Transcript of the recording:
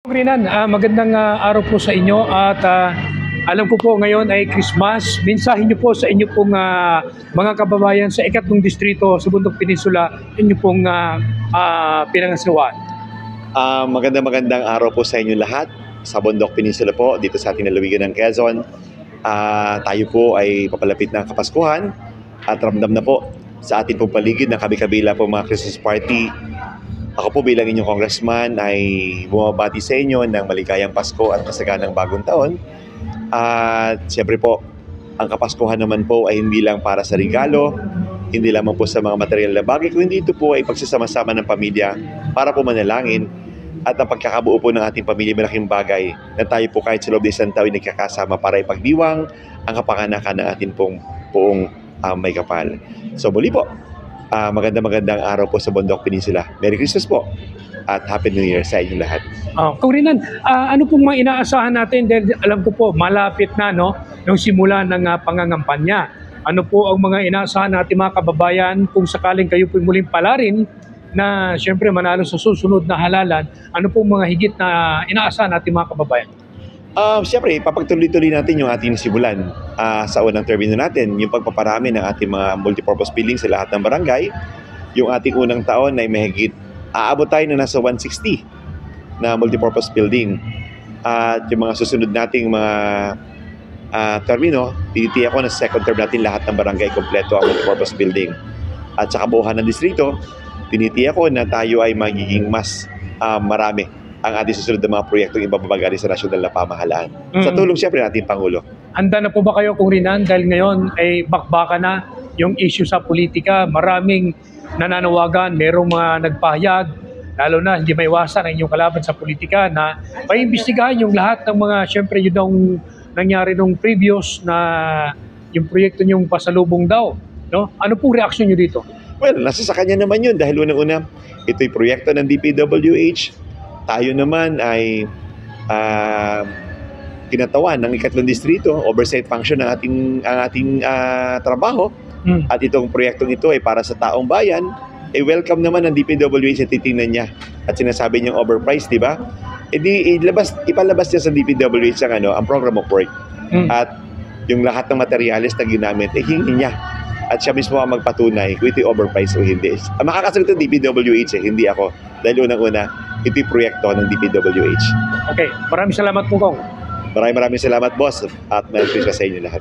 Rinan, magandang araw po sa inyo at alam ko po ngayon ay Christmas. Mensahe niyo po sa inyo pong mga kababayan sa ikatlong distrito sa Bundok Peninsula, inyo pong pinangasawan. Magandang araw po sa inyo lahat sa Bundok Peninsula po, dito sa ating lalawigan ng Quezon. Tayo po ay papalapit ng Kapaskuhan at ramdam na po sa ating pong paligid na kabi-kabila po mga Christmas party. Ako po bilang inyong congressman ay bumabati sa inyo ng maligayang Pasko at masaganang bagong taon. At siyempre po, ang Kapaskuhan naman po ay hindi lang para sa regalo, hindi lamang po sa mga material na bagay, kundi ito po ay pagsasama-sama ng pamilya para po manalangin. At ang pagkakabuo po ng ating pamilya, malaking bagay na tayo po kahit sa loob ng isang taon ay nagkakasama para ipagdiwang ang kapanganakan ng ating pong buong may kapal. So muli po, magandang araw po sa Bundok Peninsula. Merry Christmas po at Happy New Year sa inyo lahat. Rinan, ano pong mga inaasahan natin dahil alam ko po malapit na yung simula ng pangangampanya. Ano po ang mga inaasahan natin mga kababayan kung sakaling kayo po muling palarin na siyempre manalo sa susunod na halalan, ano pong mga higit na inaasahan natin mga kababayan? Siyempre, papagtuloy-tuloy natin yung ating simulan sa unang termino natin, yung pagpaparami ng ating mga multipurpose buildings sa lahat ng barangay. Yung ating unang taon ay mahigit, aabot tayo na nasa 160 na multipurpose building. At yung mga susunod nating mga termino, tinitiyak ko na sa second term natin lahat ng barangay kompleto ang multipurpose building. At sa kabuuan ng distrito, tinitiyak ko na tayo ay magiging mas marami ang ating susunod na mga proyektong ibababagari sa nasyonal na pamahalaan. Sa tulong siyempre natin Pangulo. Handa na po ba kayo kung Rinan dahil ngayon ay bakbaka na yung issue sa politika? Maraming nananawagan, merong mga nagpahayag, lalo na hindi maiwasan ang inyong kalaban sa politika na maimbestigahan yung lahat ng mga siyempre yun ang nangyari nung previous na yung proyekto niyong pasalubong daw. No? Ano pong reaksyon niyo dito? Well, nasa sa kanya naman yun dahil unang-una, ito'y proyekto ng DPWH. Tayo naman ay kinatawan ng ikatlong distrito, oversight function ng ating trabaho. At itong proyektong ito ay para sa taong bayan. Welcome naman ng DPWH at titingnan niya. At sinasabi niyang overpriced, di ba? Ipalabas niya sa DPWH ang program of work. At yung lahat ng materyales na ginamit, hingin niya. At siya mismo ang magpatunay kung ito'y overpriced o hindi. Makakasagot ng DPWH hindi ako. Dahil unang-una, ito'y proyekto ng DPWH. Okay, maraming salamat po, Kong. Maraming salamat, boss. At Merry Christmas sa inyo lahat.